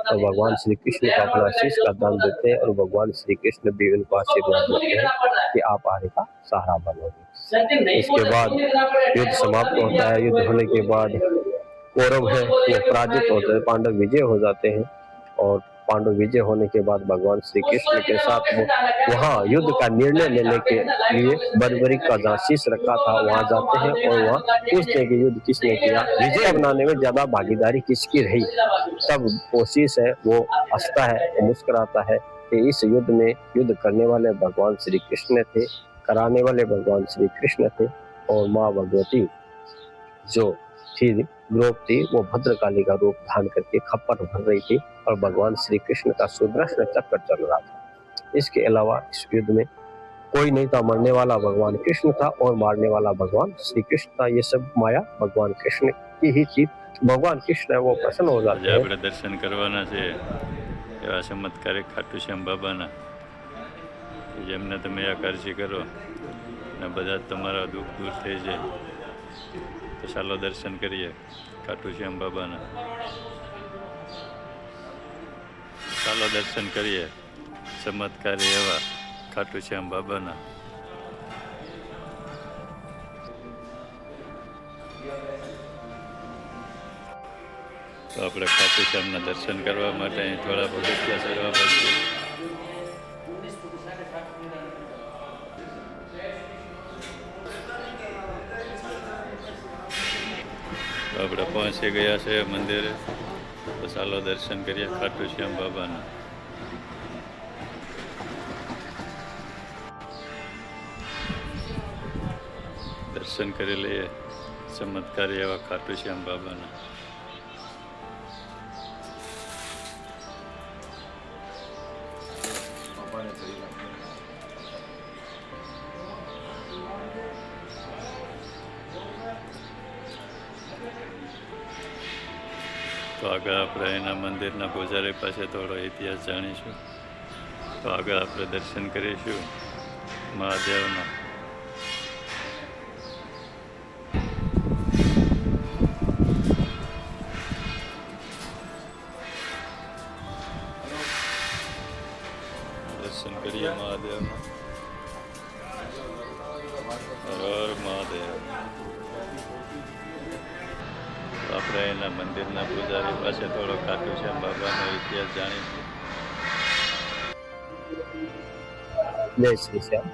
और भगवान श्री कृष्ण को अपना शीश का दान देते हैं और भगवान श्री कृष्ण भी उनको आशीर्वाद देते हैं कि आप आर्य का सहारा बनोगे। इसके बाद युद्ध समाप्त होता है। युद्ध होने के बाद कौरव है वो पराजित होते हैं, पांडव विजय हो जाते हैं और पांडव विजय होने के बाद भगवान श्री कृष्ण के साथ वो वहाँ युद्ध का निर्णय लेने के लिए बर्बरी का जहाँ शीश रखा था वहां जाते हैं और वहाँ पूछते हैं कि युद्ध किसने किया, विजय बनाने में ज्यादा भागीदारी किसकी रही। तब वो शीश है वो हंसता है, वो मुस्कुराता है कि इस युद्ध में युद्ध करने वाले भगवान श्री कृष्ण थे, कराने वाले भगवान श्री कृष्ण थे और माँ भगवती जो थी द्रौपदी वो भद्रकाली का रूप धारण करके खप्पर भर रही थी और भगवान श्री कृष्ण का सुदर्शन चक्र चल रहा था। इसके अलावा इस युद्ध में कोई नहीं था, मरने वाला भगवान कृष्ण था और मारने वाला भगवान श्री कृष्ण था। ये सब माया भगवान कृष्ण की ही थी। भगवान कृष्ण है वो प्रसन्न हो जाते हैं। આપણે દર્શન કરવાના છે એવા ચમત્કારિક ખાટુ શ્યામ બાબાના, જેમને તમે આકારજી કરો અને બધા તમારા દુઃખ દૂર થઈ જાય। તો ચાલો દર્શન કરીએ ખાટુ શ્યામ બાબાના, ચાલો દર્શન કરીએ ચમત્કારી એવા ખાટુ શ્યામ બાબાના। તો આપણે ખાટુ શ્યામના દર્શન કરવા માટે અહીં થોડા પગથિયા ચડવા પડશે। તો આપણે પહોંચી ગયા છે મંદિરે, તો ચાલો દર્શન કરીએ ખાટુ શ્યામ બાબાના। દર્શન કરી લઈએ ચમત્કારી એવા ખાટુ શ્યામ બાબાના। તો આગળ આપણે એના મંદિરના પૂજારી પાસે થોડો ઇતિહાસ જાણીશું। તો આગળ આપણે દર્શન કરીશું મહાદેવના। દર્શન કરીએ મહાદેવના। હર મહાદેવ। આપણે એના મંદિરના પૂજારી પાસે થોડો ખાટુ શ્યામ બાબાનો ઇતિહાસ જાણીશું। जय श्री श्याम।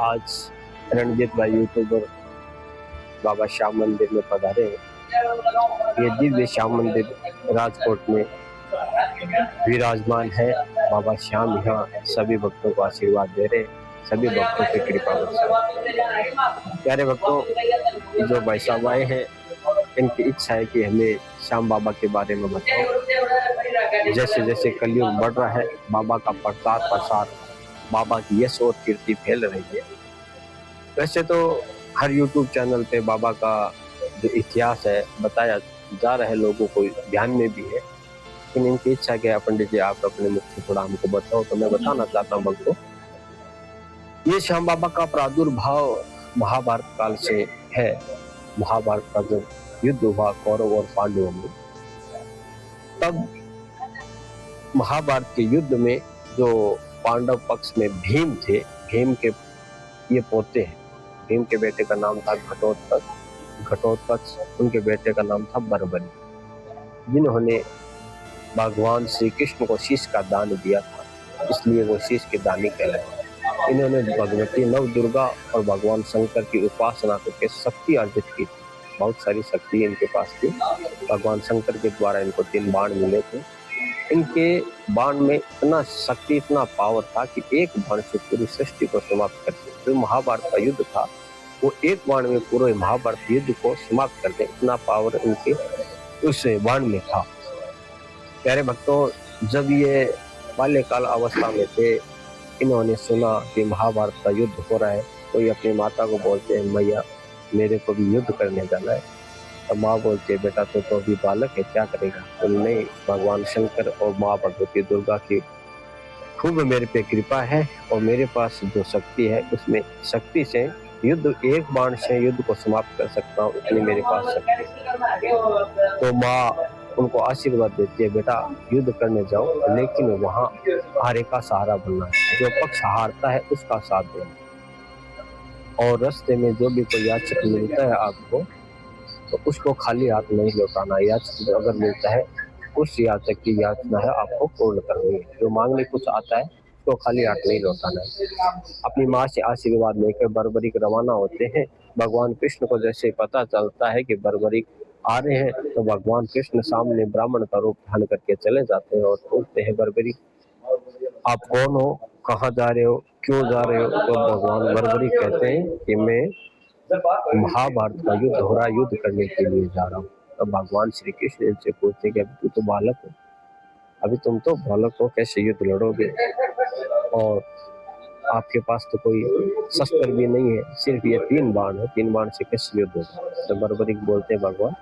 आज रणजीत भाई यूट्यूबर बाबा श्याम मंदिर में पधारे हैं। ये दिव्य श्याम मंदिर राजकोट में विराजमान है। बाबा श्याम यहाँ सभी भक्तों को आशीर्वाद दे रहे हैं, सभी भक्तों की कृपा बरसा। प्यारे भक्तों, जो भाई साहब आए हैं इनकी इच्छा है कि हमें श्याम बाबा के बारे में बताओ। जैसे जैसे कलयुग बढ़ रहा है बाबा का प्रचार प्रसार, बाबा की यश और कीर्ति फैल रही है। वैसे तो हर यूट्यूब चैनल पे बाबा का जो इतिहास है बताया जा रहा है, लोगों को ध्यान में भी है, लेकिन इनकी इच्छा क्या है पंडित जी आप अपने मुख से थोड़ा हमको बताओ। तो मैं बताना चाहता हूँ भक्तों, ये श्याम बाबा का प्रादुर्भाव महाभारत काल से है। महाभारत का जब युद्ध हुआ कौरव और पांडवों में, तब महाभारत के युद्ध में जो पांडव पक्ष में भीम थे, भीम के ये पोते हैं। भीम के बेटे का नाम था घटोत्कच, घटोत्कच उनके बेटे का नाम था बर्बरी, जिन्होंने भगवान श्री कृष्ण को शीश का दान दिया था, इसलिए वो शीश के दानी कहलाए। इन्होंने भगवती नव दुर्गा और भगवान शंकर की उपासना करके शक्ति अर्जित की। बहुत सारी शक्ति इनके पास थी। भगवान शंकर के द्वारा इनको 3 बाण मिले थे। इनके बाण में इतना शक्ति, इतना पावर था कि एक बाण से पूरी सृष्टि को समाप्त कर दिया। जो महाभारत का युद्ध था वो एक बाण में पूरे महाभारत युद्ध को समाप्त कर दे, इतना पावर इनके उस बाण में था। प्यारे भक्तों, जब ये बाल्यकाल अवस्था में थे, इन्होंने सुना कि महाभारत का युद्ध हो रहा है, तो ये अपनी माता को बोलते हैं मैया मेरे को भी युद्ध करने जाना है। तो माँ बोलती है बेटा तो अभी बालक है, क्या करेगा। तो नहीं, भगवान शंकर और माँ भगवती दुर्गा की खूब मेरे पे कृपा है और मेरे पास जो शक्ति है उसमें शक्ति से युद्ध, एक बाण से युद्ध को समाप्त कर सकता हूँ, इतनी मेरे पास शक्ति। तो माँ उनको आशीर्वाद देती है, बेटा युद्ध करने जाओ, लेकिन वहां हारे का सहारा बनना है, जो पक्ष हारता है उसका साथ देना। और रास्ते में जो भी कोई याचक मिलता है आपको, तो उसको खाली हाथ नहीं लौटाना। याचक अगर मिलता है, उस याचक की याचना है आपको पूर्ण करनी है। जो मांगने कुछ आता है तो खाली हाथ नहीं लौटाना है। अपनी माँ से आशीर्वाद लेकर बर्बरिक रवाना होते हैं। भगवान कृष्ण को जैसे पता चलता है कि बर्बरिक आ रहे हैं, तो भगवान कृष्ण सामने ब्राह्मण का रूप धारण करके चले जाते हैं और पूछते हैं, बर्बरिक आप कौन हो, कहाँ जा रहे हो, क्यों जा रहे हो? तो भगवान बर्बरिक कहते हैं कि मैं महाभारत का युद्ध हो रहा, युद्ध करने के लिए जा रहा हूँ। तो भगवान श्री कृष्ण इनसे पूछते कि अभी तू तो बालक हो, अभी तुम तो बालक हो, कैसे युद्ध लड़ोगे? और आपके पास तो कोई शस्त्र भी नहीं है, सिर्फ ये 3 बाण है, 3 बाण से कैसे युद्ध होगा? तो बर्बरिक बोलते हैं, भगवान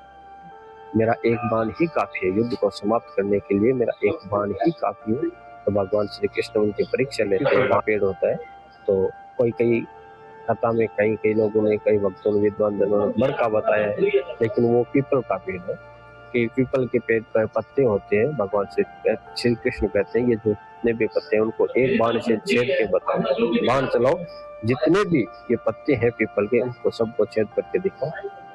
मेरा एक बाण ही काफी है, युद्ध को समाप्त करने के लिए मेरा एक बाण ही काफी है। तो भगवान श्री कृष्ण उनकी परीक्षा लेते हैं। वहाँ पेड़ होता है, तो कोई कई कथा में कई लोगों ने, कई भक्तों ने, विद्वान जनों ने बड़ का बताया है, लेकिन वो पीपल का पेड़ है कि पीपल के पेड़ पर पत्ते होते हैं। भगवान श्री कृष्ण कहते हैं ये जो जितने भी पत्ते हैं उनको एक बाण से छेद के बताओ, बाण चलाओ, जितने भी ये पत्ते हैं पीपल के उनको सबको छेद करके दिखाओ।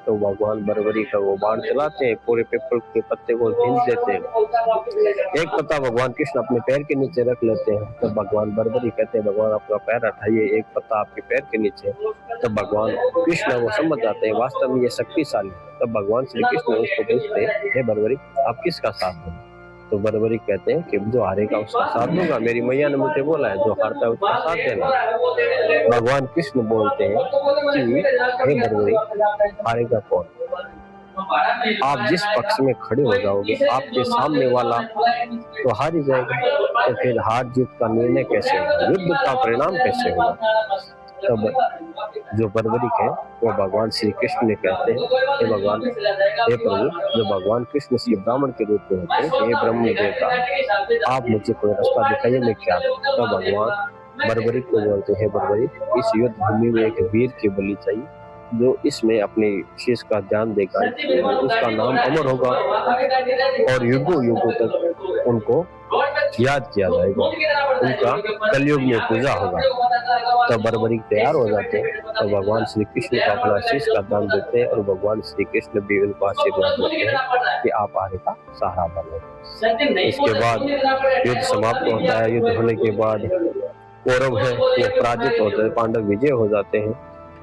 तो भगवान बर्बरी का वो बाण चलाते हैं, पूरे पीपल के पत्ते को खींच देते हैं। एक पत्ता भगवान कृष्ण अपने पैर के नीचे रख लेते हैं। तो भगवान बर्बरी कहते हैं, भगवान अपना पैर हटाइए, एक पत्ता आपके पैर के नीचे। तब भगवान कृष्ण वो समझ जाते हैं वास्तव में ये शक्तिशाली। तब भगवान श्री कृष्ण उसको पूछते हैं, हे बर्बरी आप किसका साथ दो? तो बर्बरी कहते हैं कि जो हारेगा उसका साथ दूंगा, मेरी मैया ने मुझे बोला है जो हारता है उसका साथ देना। भगवान कृष्ण बोलते हैं कि हे बर्बरी हारेगा कौन? आप जिस पक्ष में खड़े हो जाओगे आपके सामने वाला तो हार ही जाएगा, तो फिर हार जीत का निर्णय कैसे होगा, युद्ध का परिणाम कैसे होगा? तब जो बर्बरिक है वो भगवान श्री कृष्ण ने कहते हैं, हे भगवान, हे प्रभु, जो भगवान कृष्ण श्री ब्राह्मण के रूप में होते हैं, हे ब्रह्म देवता, आप मुझे कोई रास्ता दिखाइए, मैं क्या करूं? तो भगवान बर्बरिक को बोलते हैं, बर्बरिक इस युद्ध भूमि में एक वीर की बलि चाहिए, जो इसमें अपने शीश का ध्यान देगा, उसका नाम अमर होगा और युगों युगों तक उनको याद किया जाएगा, उनका कलयुग में पूजा होगा। तब बर्बरिक तैयार हो जाते हैं, तो भगवान श्री कृष्ण को अपना शीश का दान देते हैं और भगवान श्री कृष्ण भी उनको आशीर्वाद देते हैं कि आप आगे का सहारा बनो। इसके बाद युद्ध समाप्त होता है। युद्ध होने के बाद कौरव है वो पराजित होते हैं, पांडव विजय हो जाते हैं।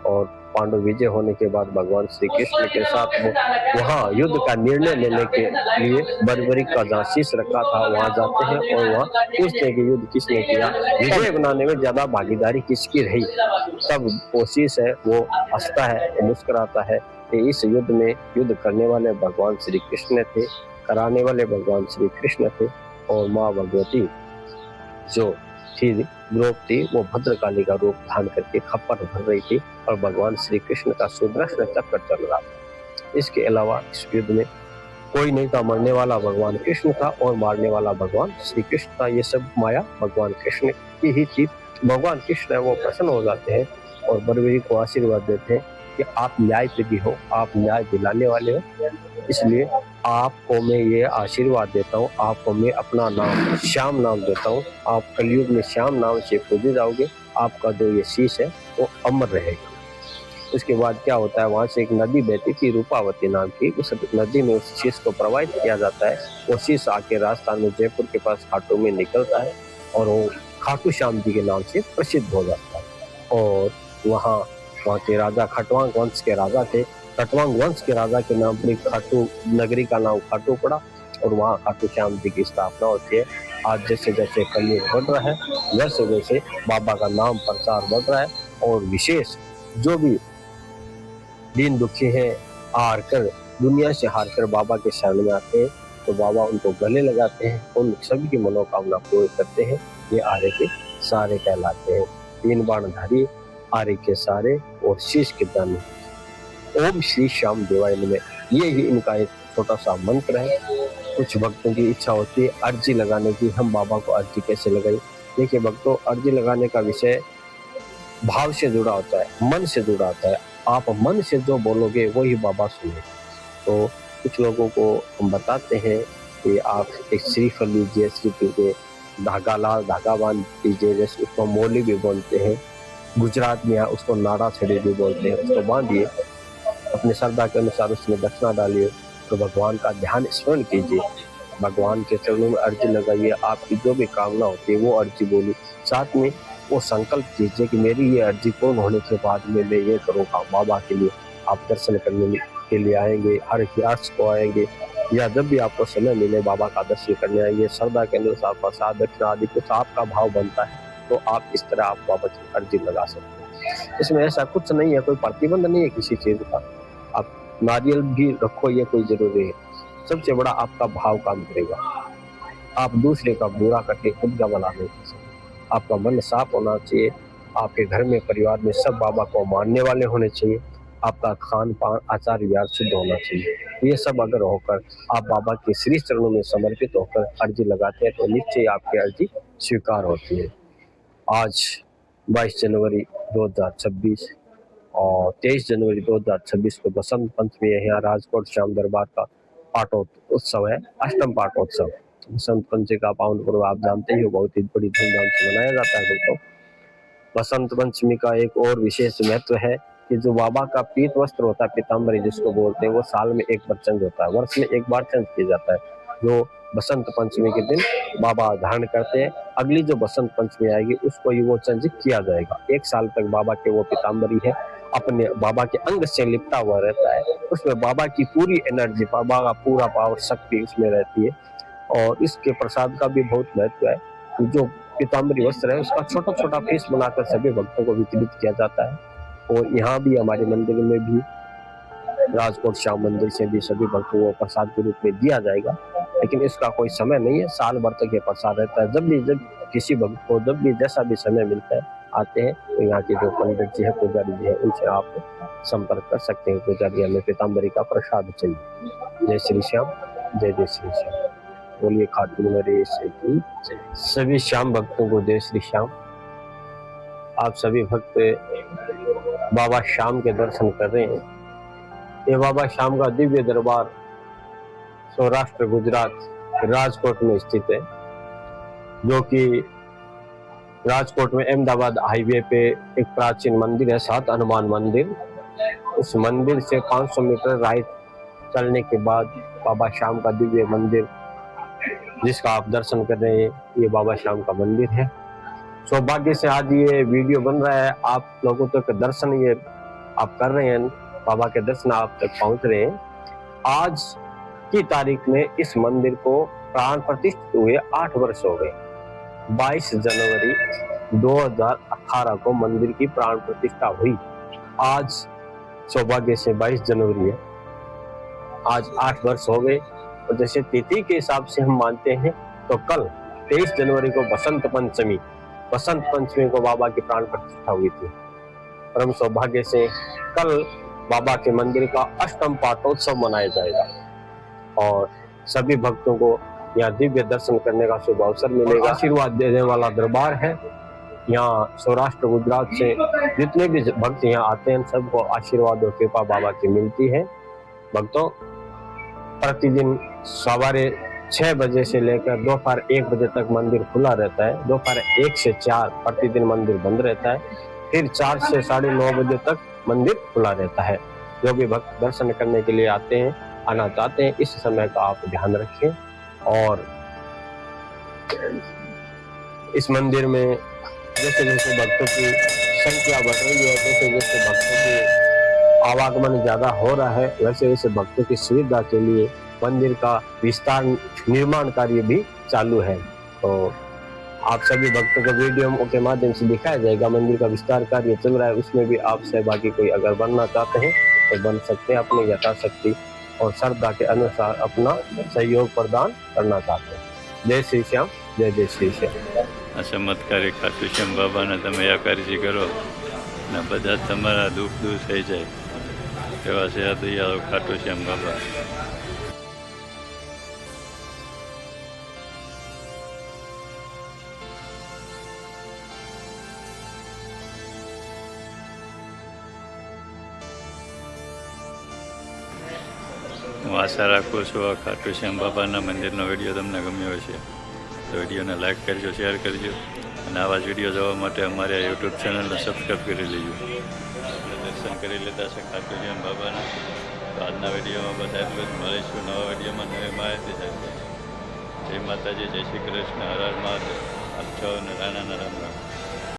और पांडव विजय होने के बाद भगवान श्री कृष्ण के साथ वो वहाँ युद्ध का निर्णय लेने के लिए बर्बरिक का जहाँ शीश रखा था वहां जाते हैं और वहाँ पूछते हैं कि युद्ध किसने किया, विजय बनाने में ज्यादा भागीदारी किसकी रही। तब वो शीश है वो हंसता है, वो मुस्कुराता है कि इस युद्ध में युद्ध करने वाले भगवान श्री कृष्ण थे, कराने वाले भगवान श्री कृष्ण थे, और माँ भगवती जो थी द्रौपदी वो भद्रकाली का रूप धारण करके खप्पर भर रही थी और भगवान श्री कृष्ण का सुदर्शन चक्र चल रहा था। इसके अलावा इस युद्ध में कोई नहीं था, मरने वाला भगवान कृष्ण था और मारने वाला भगवान श्री कृष्ण था। ये सब माया भगवान कृष्ण की ही थी। भगवान कृष्ण वो प्रसन्न हो जाते हैं और बर्बरी को आशीर्वाद देते हैं कि आप न्यायप्रिय हो, आप न्याय दिलाने वाले हो, इसलिए आपको मैं ये आशीर्वाद देता हूँ, आपको मैं अपना नाम श्याम नाम देता हूँ, आप कलयुग में श्याम नाम से पूजे जाओगे, आपका जो ये शीश है वो अमर रहेगा। उसके बाद क्या होता है, वहां से एक नदी बहती थी रूपावती नाम की, उस नदी में उस शीश को प्रवाहित किया जाता है। वो शीश आके राजस्थान में जयपुर के पास खाटू में निकलता है और वो खाटू श्याम जी के नाम से प्रसिद्ध हो जाता है। और वहाँ के राजा खटवांग वंश के राजा थे, खटवांग वंश के राजा के नाम पर खाटू नगरी का नाम खाटू पड़ा और वहाँ खाटू श्याम जी की स्थापना होती है। आज जैसे जैसे कलयुग बढ़ रहा है वैसे वैसे बाबा का नाम प्रचार बढ़ रहा है और विशेष जो भी दीन दुखी हैं हार कर दुनिया से हार कर बाबा के शरण में आते हैं तो बाबा उनको गले लगाते हैं, उन सभी की मनोकामना पूरी करते हैं। ये आर्य के सारे कहलाते हैं, 3 बाणधारी आर्य के सारे और शीश के दानी। ओम श्री श्याम देवाय नमः, ये ही इनका एक छोटा सा मंत्र है। कुछ भक्तों की इच्छा होती है अर्जी लगाने की, हम बाबा को अर्जी कैसे लगाएं। देखिए भक्तों, अर्जी लगाने का विषय भाव से जुड़ा होता है, मन से जुड़ा होता है। आप मन से जो बोलोगे वही बाबा सुने। तो कुछ लोगों को हम बताते हैं कि आप एक श्रीफल लीजिए, श्रीफल के धागा लाल धागा बांध दीजिए, जैसे उसको मोली भी बोलते हैं, गुजरात में उसको नाड़ा छड़ी भी बोलते हैं, उसको बांधिए, अपनी श्रद्धा के अनुसार उसमें दक्षिणा डालिए, तो भगवान का ध्यान स्मरण कीजिए, भगवान के चरणों में अर्जी लगाइए, आपकी जो भी कामना होती है वो अर्जी बोली, साथ में वो संकल्प कीजिए कि मेरी ये अर्जी पूर्ण होने के बाद में मैं ये करूँगा बाबा के लिए। आप दर्शन करने के लिए आएंगे, हर इतिहास को आएंगे, या जब भी आपको समय मिले बाबा का दर्शन करने आएंगे, श्रद्धा के अनुसार प्रसाद दक्षिणा आदि कुछ आपका भाव बनता है तो आप इस तरह आप बाबा की अर्जी लगा सकते हैं। इसमें ऐसा कुछ नहीं है, कोई प्रतिबंध नहीं है किसी चीज का। आप नारियल भी रखो, ये कोई जरूरी है, सबसे बड़ा आपका भाव काम करेगा। आप दूसरे का बुरा करके खुद का भला नहीं कर सकते। आपका मन साफ होना चाहिए, आपके घर में परिवार में सब बाबा को मानने वाले होने चाहिए, आपका खान पान आचार व्यवहार शुद्ध होना चाहिए। ये सब अगर होकर आप बाबा के श्री चरणों में समर्पित होकर अर्जी लगाते हैं तो निश्चय आपकी अर्जी स्वीकार होती है। आज 22 जनवरी 2026 और 23 जनवरी 2026 को बसंत पंचमी है। यहाँ राजकोट श्याम दरबार का पाठोत्सव है, अष्टम पाठोत्सव। बसंत पंचमी का पावन पर्व आप जानते ही हो, बहुत ही बड़ी धूमधाम से मनाया जाता है दोस्तों। बसंत पंचमी का एक और विशेष महत्व है कि जो बाबा का पीत वस्त्र होता है, पीताम्बरी जिसको बोलते हैं, वो साल में एक बार चेंज होता है, वर्ष में एक बार चेंज किया जाता है। जो बसंत पंचमी के दिन बाबा धारण करते हैं, अगली जो बसंत पंचमी आएगी उसको ही वो चेंज किया जाएगा। एक साल तक बाबा के वो पीताम्बरी है अपने बाबा के अंग से लिपटा हुआ रहता है, उसमें बाबा की पूरी एनर्जी, बाबा का पूरा पावर शक्ति उसमें रहती है। और इसके प्रसाद का भी बहुत महत्व है। जो पीताम्बरी वस्त्र है उसका छोटा छोटा पीस बनाकर सभी भक्तों को वितरित किया जाता है। और यहाँ भी हमारे मंदिर में भी, राजकोट श्याम मंदिर से भी सभी भक्तों को प्रसाद के रूप में दिया जाएगा, लेकिन इसका कोई समय नहीं है, साल भर तक ये प्रसाद रहता है। जब किसी भक्त को जब भी जैसा भी समय मिलता है आते हैं तो यहाँ के जो पंडित जी है, पुजारी जी है, उनसे आप संपर्क कर सकते हैं। पुजारी हमें पीताम्बरी का प्रसाद चाहिए। जय श्री श्याम, जय जय श्री श्याम। बोलिए खाटू नरेश की जय। सभी श्याम भक्तों को जय श्री श्याम। आप सभी भक्त बाबा श्याम के दर्शन कर रहे हैं। ये बाबा श्याम का दिव्य दरबार सौराष्ट्र गुजरात राजकोट में स्थित है, जो कि राजकोट में अहमदाबाद हाईवे पे एक प्राचीन मंदिर है, सात हनुमान मंदिर। उस मंदिर से 500 मीटर राइट चलने के बाद बाबा श्याम का दिव्य मंदिर, जिसका आप दर्शन कर रहे हैं, ये बाबा श्याम का मंदिर है। सौभाग्य से आज ये वीडियो बन रहा है, आप लोगों तक दर्शन ये आप कर रहे हैं, बाबा के दर्शन आप तक पहुंच रहे हैं। आज की तारीख में इस मंदिर को प्राण प्रतिष्ठित हुए 8 वर्ष हो गए। 22 जनवरी 2018 को मंदिर की प्राण प्रतिष्ठा हुई। आज सौभाग्य से 22 जनवरी है, आज 8 वर्ष हो गए। और जैसे तिथि के हिसाब से हम मानते हैं तो कल 23 जनवरी को बसंत पंचमी को बाबा की प्राण प्रतिष्ठा हुई थी। परम सौभाग्य से कल बाबा के मंदिर का अष्टम पाठोत्सव मनाया जाएगा और सभी भक्तों को यहाँ दिव्य दर्शन करने का शुभ अवसर मिलेगा। आशीर्वाद देने वाला दरबार है। यहाँ सौराष्ट्र गुजरात से जितने भी भक्त यहाँ आते हैं सबको आशीर्वाद और कृपा बाबा की मिलती है। भक्तों, प्रतिदिन सवारे 6 बजे से लेकर दोपहर 1 बजे तक मंदिर खुला रहता है। दोपहर 1 से 4 प्रतिदिन मंदिर बंद रहता है, फिर 4 से 9:30 बजे तक मंदिर खुला रहता है। जो भी भक्त दर्शन करने के लिए आते हैं, आना चाहते हैं, इस समय का आप ध्यान रखें। और इस मंदिर में जैसे जैसे भक्तों की संख्या बढ़ रही है, जैसे जैसे भक्तों की आवागमन ज्यादा हो रहा है, वैसे वैसे भक्तों की सुविधा के लिए मंदिर का विस्तार निर्माण कार्य भी चालू है। तो आप सभी भक्तों को वीडियो के माध्यम से दिखाया जाएगा। मंदिर का विस्तार कार्य चल रहा है, उसमें भी आप सहभागी कोई अगर बनना चाहते हैं तो बन सकते हैं, अपनी यथाशक्ति और श्रद्धा के अनुसार अपना सहयोग प्रदान करना चाहते हैं। जय श्री श्याम, जय जय श्री श्याम। આ ચમત્કારી ખાટુ શ્યામ બાબાને તમે આકારજી કરો ને બધા તમારા દુઃખ દૂર થઈ જાય એવા છે આ દયાળુ ખાટુ શ્યામ બાબા। હું આશા રાખું છું આ ખાટુ શ્યામ બાબાના મંદિરનો વિડીયો તમને ગમ્યો હશે તો વિડીયોને લાઇક કરજો, શેર કરજો અને આવા જ વિડીયો જોવા માટે અમારી આ યુટ્યુબ ચેનલને સબસ્ક્રાઈબ કરી લેજો. આપણે દર્શન કરી લીધા છે ખાટુ શ્યામ બાબાના. તો આજના વિડીયોમાં બસ એટલું જ. મળીશું નવા વિડીયોમાં નવી માહિતી સાથે. જય માતાજી, જય શ્રી કૃષ્ણ, હર હર મહાદેવ. આપ સૌને રાણાના રામ રામ.